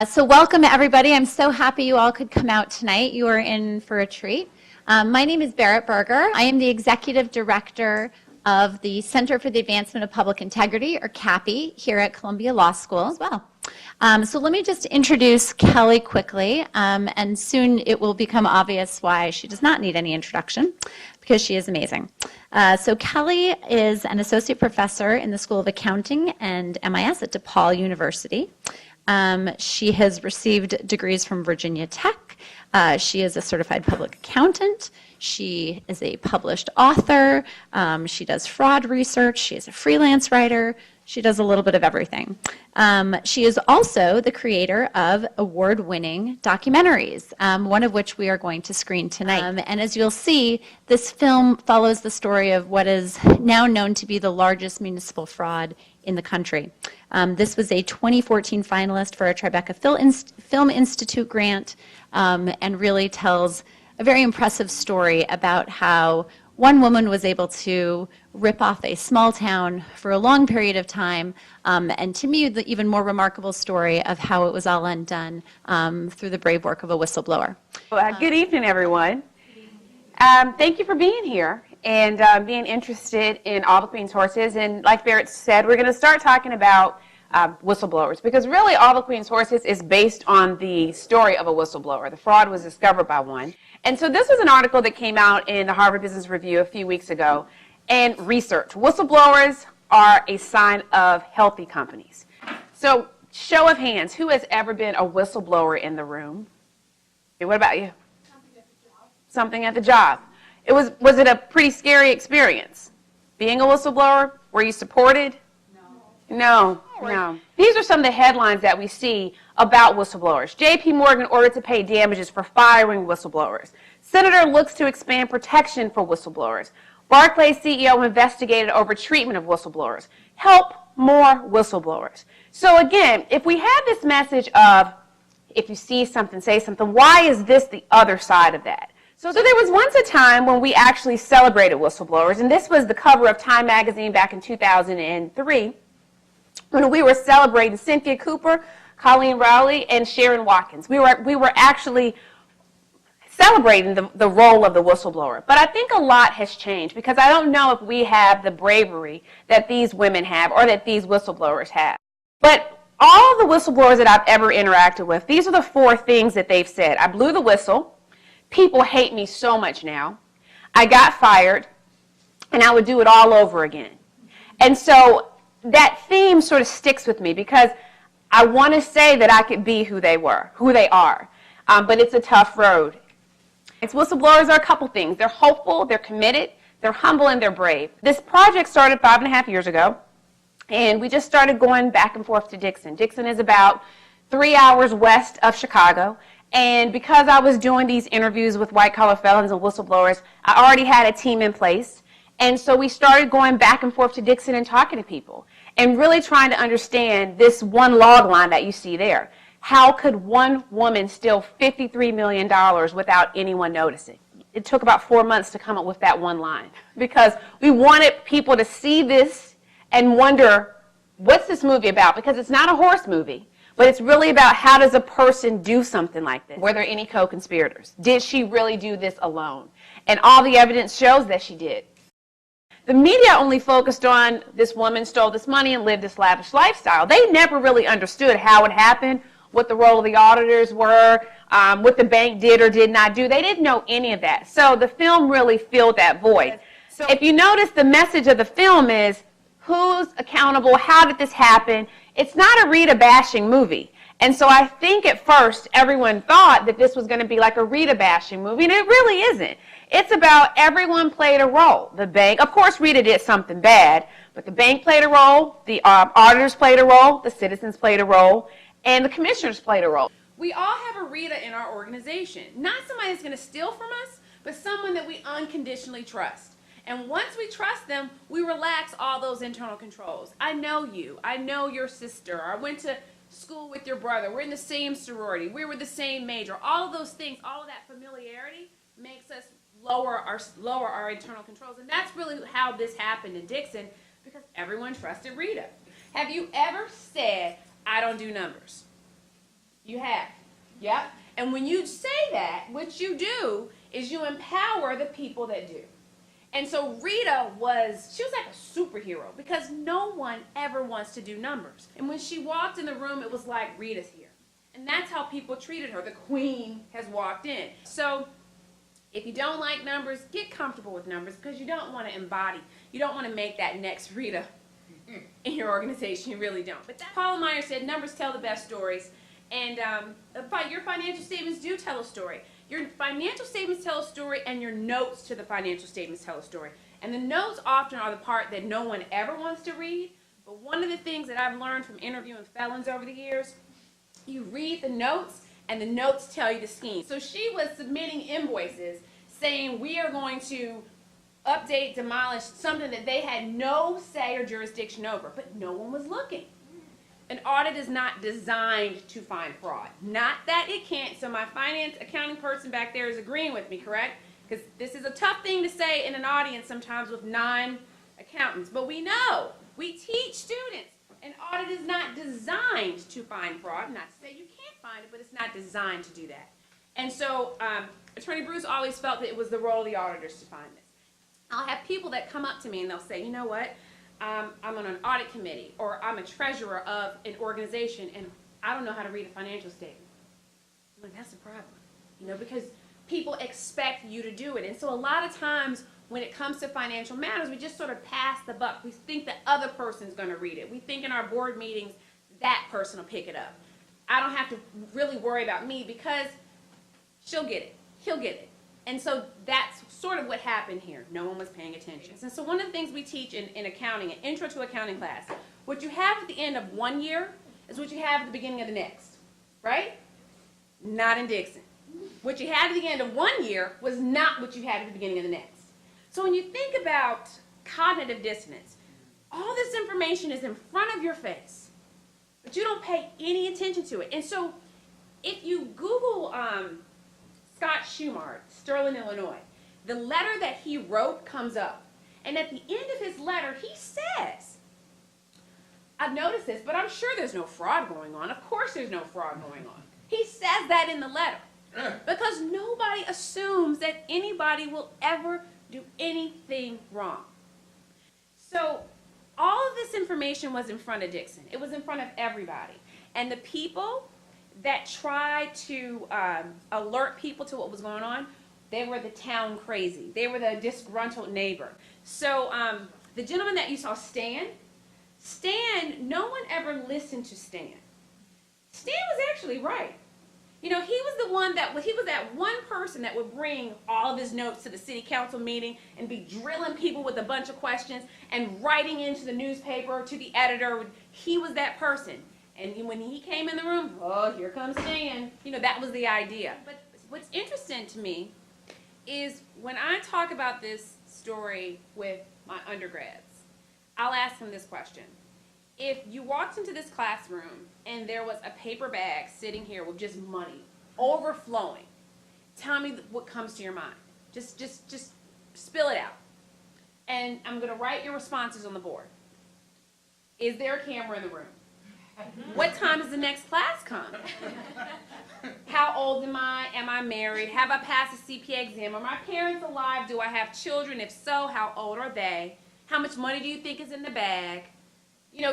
So welcome everybody. I'm so happy you all could come out tonight. You are in for a treat. My name is Barrett Berger. I am the Executive Director of the Center for the Advancement of Public Integrity, or CAPI, here at Columbia Law School as well. So let me just introduce Kelly quickly, and soon it will become obvious why she does not need any introduction, because she is amazing. So Kelly is an associate professor in the School of Accounting and MIS at DePaul University. She has received degrees from Virginia Tech. She is a certified public accountant. She is a published author. She does fraud research. She is a freelance writer. She does a little bit of everything. She is also the creator of award-winning documentaries, one of which we are going to screen tonight. And as you'll see, this film follows the story of what is now known to be the largest municipal fraud in the country. This was a 2014 finalist for a Tribeca Film Institute grant, and really tells a very impressive story about how one woman was able to rip off a small town for a long period of time, and to me, the even more remarkable story of how it was all undone through the brave work of a whistleblower. Good evening, everyone. Thank you for being here and being interested in All the Queen's Horses. And like Barrett said, we're going to start talking about whistleblowers, because really All the Queen's Horses is based on the story of a whistleblower. The fraud was discovered by one. And so this was an article that came out in the Harvard Business Review a few weeks ago, and research. Whistleblowers are a sign of healthy companies. So show of hands, who has ever been a whistleblower in the room? Okay, what about you? Something at the job. Something at the job. Was it a pretty scary experience? Being a whistleblower, were you supported? No. These are some of the headlines that we see about whistleblowers. J.P. Morgan ordered to pay damages for firing whistleblowers. Senator looks to expand protection for whistleblowers. Barclays CEO investigated over treatment of whistleblowers. Help more whistleblowers. So again, if we have this message of, if you see something, say something, why is this the other side of that? So there was once a time when we actually celebrated whistleblowers, and this was the cover of Time magazine back in 2003, when we were celebrating Cynthia Cooper, Colleen Rowley, and Sharon Watkins. We were actually celebrating the role of the whistleblower. But I think a lot has changed, because I don't know if we have the bravery that these women have or that these whistleblowers have. But all the whistleblowers that I've ever interacted with, these are the four things that they've said. I blew the whistle. People hate me so much now. I got fired, and I would do it all over again. And so that theme sort of sticks with me, because I want to say that I could be who they are, but it's a tough road. Whistleblowers are a couple things. They're hopeful, they're committed, they're humble, and they're brave. This project started 5.5 years ago, and we just started going back and forth to Dixon. Dixon is about 3 hours west of Chicago, and because I was doing these interviews with white-collar felons and whistleblowers, I already had a team in place. And so we started going back and forth to Dixon and talking to people and really trying to understand this one log line that you see there. How could one woman steal $53 million without anyone noticing? It took about 4 months to come up with that one line, because we wanted people to see this and wonder, what's this movie about? Because it's not a horse movie, but it's really about, how does a person do something like this? Were there any co-conspirators? Did she really do this alone? And all the evidence shows that she did. The media only focused on this woman stole this money and lived this lavish lifestyle. They never really understood how it happened, what the role of the auditors were, what the bank did or did not do. They didn't know any of that. So the film really filled that void. So if you notice, the message of the film is, who's accountable? How did this happen? It's not a Rita bashing movie. And so I think at first everyone thought that this was going to be like a Rita bashing movie, and it really isn't. It's about everyone played a role. The bank, of course Rita did something bad, but the bank played a role, the auditors played a role, the citizens played a role, and the commissioners played a role. We all have a Rita in our organization. Not somebody that's going to steal from us, but someone that we unconditionally trust. And once we trust them, we relax all those internal controls. I know you. I know your sister. I went to school with your brother. We're in the same sorority. We were the same major. All of those things, all of that familiarity makes us lower our internal controls. And that's really how this happened in Dixon, because everyone trusted Rita. Have you ever said, I don't do numbers? You have. Yep. And when you say that, what you do is you empower the people that do. And so Rita she was like a superhero because no one ever wants to do numbers. And when she walked in the room, it was like, Rita's here. And that's how people treated her. The queen has walked in. So if you don't like numbers, get comfortable with numbers because you don't want to you don't want to make that next Rita in your organization. You really don't. But Paula Meyer said numbers tell the best stories. And your financial statements do tell a story. Your financial statements tell a story, and your notes to the financial statements tell a story. And the notes often are the part that no one ever wants to read. But one of the things that I've learned from interviewing felons over the years, you read the notes, and the notes tell you the scheme. So she was submitting invoices saying we are going to update, demolish something that they had no say or jurisdiction over, but no one was looking. An audit is not designed to find fraud. Not that it can't. So my finance accounting person back there is agreeing with me, correct? Because this is a tough thing to say in an audience sometimes with non-accountants. But we know, we teach students, an audit is not designed to find fraud. Not to say you can't find it, but it's not designed to do that. And so Attorney Bruce always felt that it was the role of the auditors to find this. I'll have people that come up to me and they'll say, you know what? I'm on an audit committee, or I'm a treasurer of an organization, and I don't know how to read a financial statement. I'm like, that's a problem, because people expect you to do it. And so a lot of times when it comes to financial matters, we just sort of pass the buck. We think the other person's going to read it. We think in our board meetings that person will pick it up. I don't have to really worry about me because she'll get it. He'll get it. And so that's sort of what happened here. No one was paying attention. And so one of the things we teach in accounting, an intro to accounting class, what you have at the end of one year is what you have at the beginning of the next, right? Not in Dixon. What you had at the end of one year was not what you had at the beginning of the next. So when you think about cognitive dissonance, all this information is in front of your face, but you don't pay any attention to it. And so if you Google Scott Schumart, Sterling, Illinois, the letter that he wrote comes up. And at the end of his letter, he says, I've noticed this, but I'm sure there's no fraud going on. Of course there's no fraud going on. He says that in the letter because nobody assumes that anybody will ever do anything wrong. So all of this information was in front of Dixon. It was in front of everybody. And the people that tried to alert people to what was going on, they were the town crazy. They were the disgruntled neighbor. So the gentleman that you saw, Stan, no one ever listened to Stan. Stan was actually right. He was the one he was that one person that would bring all of his notes to the city council meeting and be drilling people with a bunch of questions and writing into the newspaper to the editor. He was that person. And when he came in the room, oh, here comes Stan. That was the idea. But what's interesting to me is when I talk about this story with my undergrads, I'll ask them this question. If you walked into this classroom and there was a paper bag sitting here with just money overflowing, tell me what comes to your mind. Just spill it out. And I'm going to write your responses on the board. Is there a camera in the room? What time does the next class come? How old am I? Am I married? Have I passed a CPA exam? Are my parents alive? Do I have children? If so, how old are they? How much money do you think is in the bag?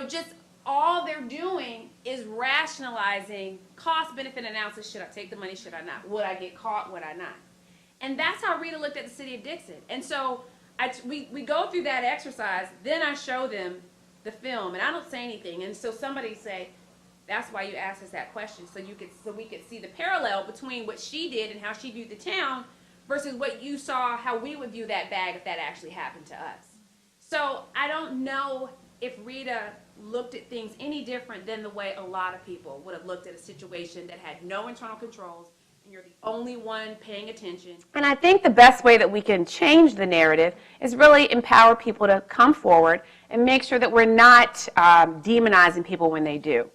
Just all they're doing is rationalizing cost-benefit analysis. Should I take the money? Should I not? Would I get caught? Would I not? And that's how Rita looked at the city of Dixon. And so we go through that exercise. Then I show them the film, and I don't say anything. And so somebody say, that's why you asked us that question, so we could see the parallel between what she did and how she viewed the town versus what you saw, how we would view that bag if that actually happened to us. So I don't know if Rita looked at things any different than the way a lot of people would have looked at a situation that had no internal controls and you're the only one paying attention. And I think the best way that we can change the narrative is really empower people to come forward and make sure that we're not demonizing people when they do.